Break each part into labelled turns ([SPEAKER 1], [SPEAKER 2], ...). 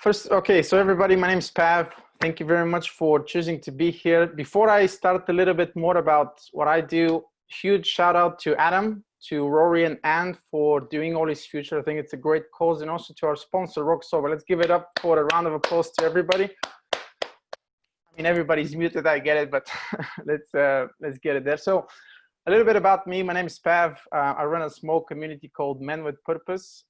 [SPEAKER 1] First, okay, so everybody, my name is Pav. Thank you very much for choosing to be here. Before I start a little bit more about what I do, huge shout out to Adam, to Rory and Anne for doing All Is Future. I think it's a great cause, and also to our sponsor, Rocksober. Let's give it up for a round of applause to everybody. I mean, everybody's muted, I get it, but let's get it there. So a little bit about me. My name is Pav. I run a small community called Men with Purpose.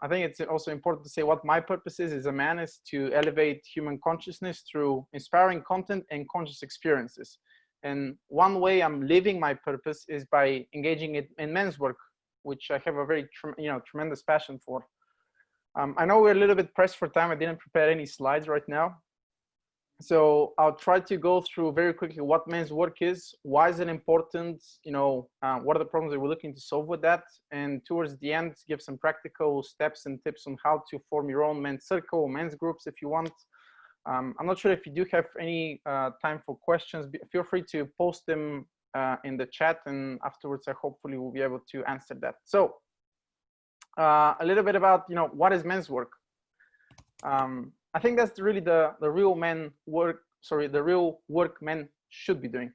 [SPEAKER 1] I think it's also important to say what my purpose is as a man is to elevate human consciousness through inspiring content and conscious experiences. And one way I'm living my purpose is by engaging it in men's work, which I have a very tremendous passion for. I know we're a little bit pressed for time. I didn't prepare any slides right now. So I'll try to go through very quickly what men's work is, why is it important, what are the problems that we're looking to solve with that, and towards the end, give some practical steps and tips on how to form your own men's circle, men's groups if you want. I'm not sure if you do have any time for questions. Feel free to post them in the chat, and afterwards I hopefully will be able to answer that. So a little bit about, what is men's work? I think that's really the real the real work men should be doing.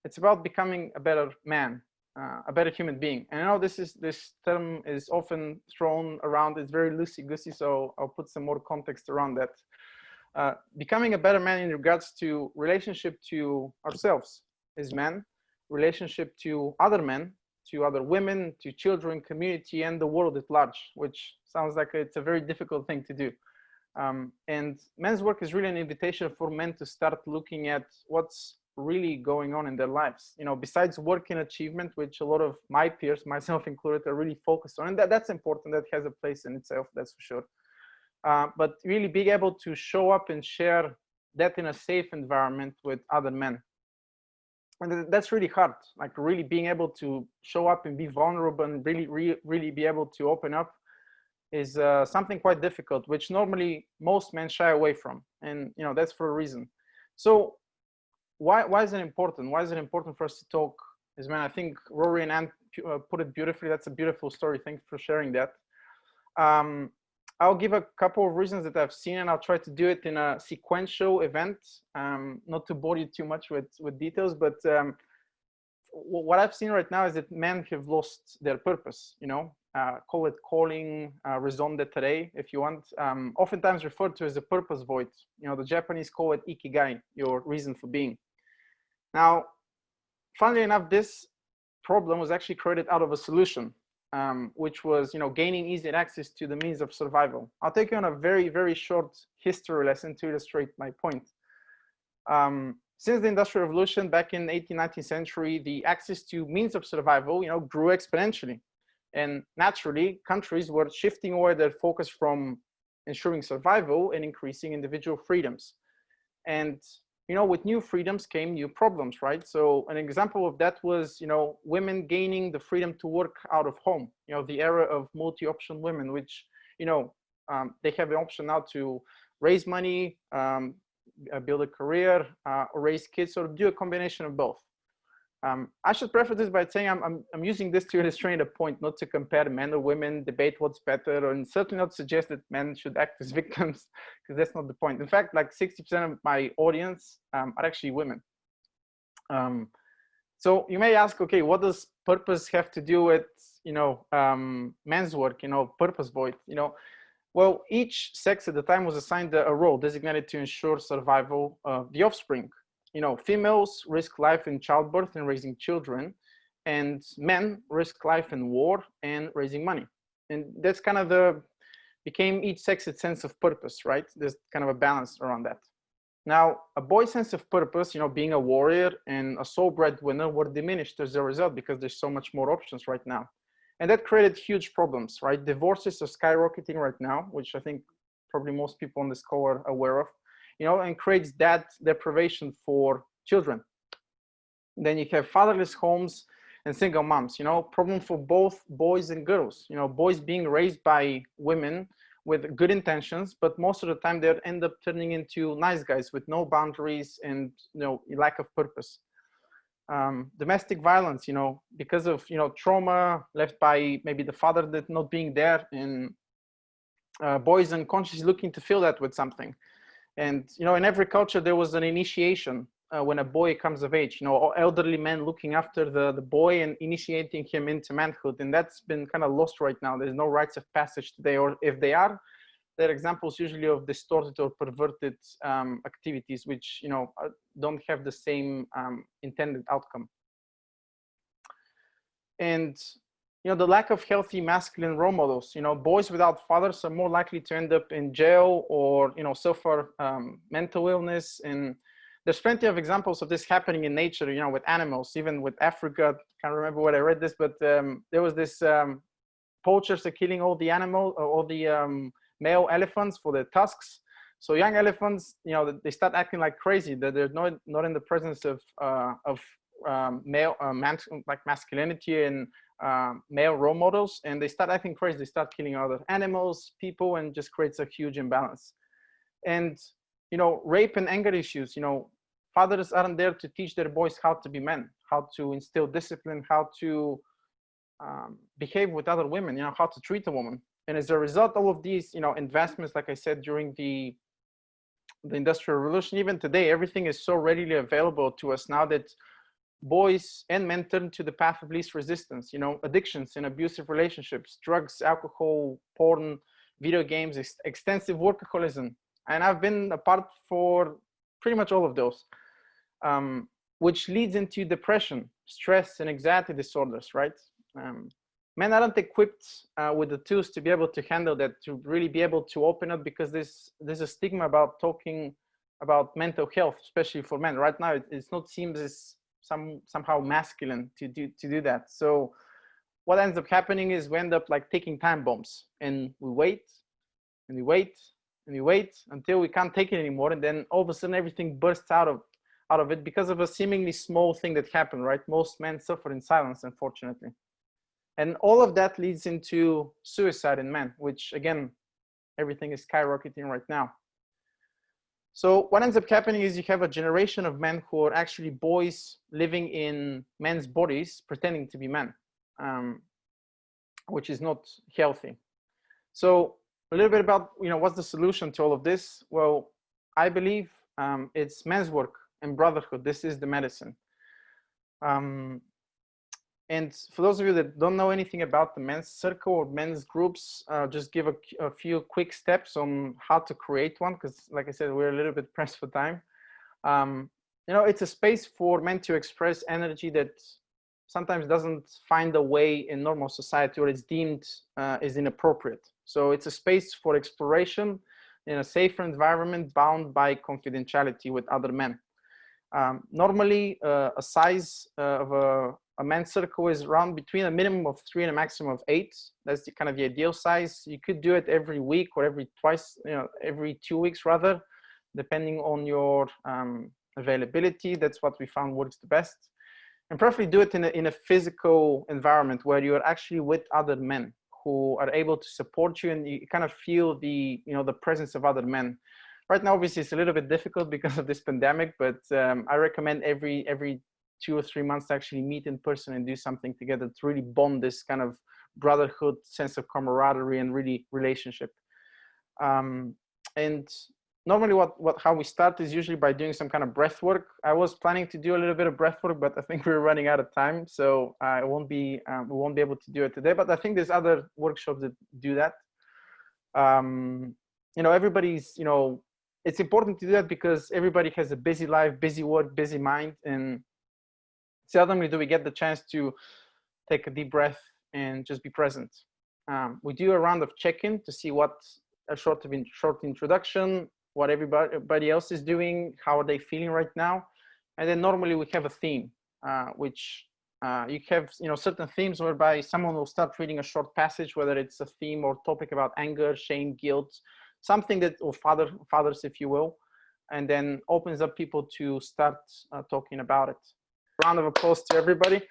[SPEAKER 1] It's about becoming a better man, a better human being. And I know this term is often thrown around. It's very loosey-goosey, so I'll put some more context around that. Becoming a better man in regards to relationship to ourselves as men, relationship to other men, to other women, to children, community, and the world at large, which sounds like it's a very difficult thing to do. And men's work is really an invitation for men to start looking at what's really going on in their lives. Besides work and achievement, which a lot of my peers, myself included, are really focused on, and that's important. That has a place in itself, that's for sure. But really being able to show up and share that in a safe environment with other men. And that's really hard, like really being able to show up and be vulnerable and really be able to open up is something quite difficult, which normally most men shy away from. And that's for a reason. So why is it important? Why is it important for us to talk as men? I think Rory and Anne put it beautifully. That's a beautiful story. Thanks for sharing that. I'll give a couple of reasons that I've seen, and I'll try to do it in a sequential event, not to bore you too much with details, but what I've seen right now is that men have lost their purpose, call it calling, raison d'être, if you want, oftentimes referred to as a purpose void. The Japanese call it ikigai, your reason for being. Now, funnily enough, this problem was actually created out of a solution, which was, gaining easy access to the means of survival. I'll take you on a very, very short history lesson to illustrate my point. Since the Industrial Revolution back in the 18th, 19th century, the access to means of survival, grew exponentially. And naturally, countries were shifting away their focus from ensuring survival and increasing individual freedoms. And, with new freedoms came new problems, right? So an example of that was, women gaining the freedom to work out of home, the era of multi-option women, which, they have the option now to raise money, build a career, or raise kids, or do a combination of both. I should preface this by saying I'm using this to illustrate a point, not to compare men or women, debate what's better, and certainly not suggest that men should act as victims, because that's not the point. In fact, like 60% of my audience are actually women. So you may ask, okay, what does purpose have to do with, men's work, purpose void, Well, each sex at the time was assigned a role designated to ensure survival of the offspring. Females risk life in childbirth and raising children, and men risk life in war and raising money. And that's kind of became each sex's sense of purpose, right? There's kind of a balance around that. Now, a boy's sense of purpose, being a warrior and a sole breadwinner, were diminished as a result because there's so much more options right now. And that created huge problems, right? Divorces are skyrocketing right now, which I think probably most people on this call are aware of. And creates that deprivation for children. Then you have fatherless homes and single moms, problem for both boys and girls, boys being raised by women with good intentions, but most of the time they end up turning into nice guys with no boundaries and, lack of purpose. Domestic violence, because of, trauma left by maybe the father that not being there, and boys unconsciously looking to fill that with something. And, you know, in every culture, there was an initiation when a boy comes of age, you know, elderly men looking after the boy and initiating him into manhood. And that's been kind of lost right now. There's no rites of passage today, or if they are, they're examples usually of distorted or perverted activities, which, you know, don't have the same intended outcome. And, you know, the lack of healthy masculine role models, you know, boys without fathers are more likely to end up in jail or, you know, suffer mental illness. And there's plenty of examples of this happening in nature, you know, with animals, even with Africa. Can't remember where I read this, but there was this poachers are killing all the male elephants for their tusks. So young elephants, you know, they start acting like crazy, that they're not in the presence of like masculinity and male role models, and they start acting crazy. They start killing other animals, people, and just creates a huge imbalance. And, you know, rape and anger issues, you know, fathers aren't there to teach their boys how to be men, how to instill discipline, how to behave with other women, you know, how to treat a woman. And as a result, all of these, you know, investments, like I said, during the Industrial Revolution, even today, everything is so readily available to us now that boys and men turn to the path of least resistance, you know, addictions and abusive relationships, drugs, alcohol, porn, video games, extensive workaholism. And I've been a part for pretty much all of those, which leads into depression, stress, and anxiety disorders, right? Men aren't equipped with the tools to be able to handle that, to really be able to open up, because there's a stigma about talking about mental health, especially for men. Right now, it's not seems as somehow masculine to do that. So what ends up happening is we end up like taking time bombs, and we wait and we wait and we wait until we can't take it anymore, and then all of a sudden everything bursts out of it because of a seemingly small thing that happened, right? Most men suffer in silence, unfortunately. And all of that leads into suicide in men, which again, everything is skyrocketing right now. So what ends up happening is you have a generation of men who are actually boys living in men's bodies, pretending to be men, which is not healthy. So a little bit about, you know, what's the solution to all of this? Well, I believe it's men's work and brotherhood. This is the medicine. And for those of you that don't know anything about the men's circle or men's groups, just give a few quick steps on how to create one, because like I said, we're a little bit pressed for time. You know, it's a space for men to express energy that sometimes doesn't find a way in normal society, or it's deemed is inappropriate. So it's a space for exploration in a safer environment bound by confidentiality with other men. Normally, a size of a men's circle is around between a minimum of 3 and a maximum of 8. That's the kind of the ideal size. You could do it every week or every 2 weeks rather, depending on your availability. That's what we found works the best. And preferably do it in a physical environment where you are actually with other men who are able to support you, and you kind of feel the, you know, the presence of other men. Right now, obviously, it's a little bit difficult because of this pandemic, but I recommend every 2 or 3 months to actually meet in person and do something together to really bond this kind of brotherhood, sense of camaraderie, and really relationship. And normally how we start is usually by doing some kind of breath work. I was planning to do a little bit of breath work, but I think we're running out of time, so we won't be able to do it today. But I think there's other workshops that do that. You know, everybody's, you know, it's important to do that because everybody has a busy life, busy work, busy mind, and seldomly do we get the chance to take a deep breath and just be present. We do a round of check-in to see what a short introduction, what everybody else is doing, how are they feeling right now, and then normally we have a theme, which you have, you know, certain themes whereby someone will start reading a short passage, whether it's a theme or topic about anger, shame, guilt, something that, or fathers, if you will, and then opens up people to start talking about it. Round of applause to everybody.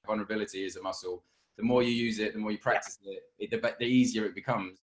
[SPEAKER 2] Vulnerability is a muscle. The more you use it, the more you practice it, the easier it becomes.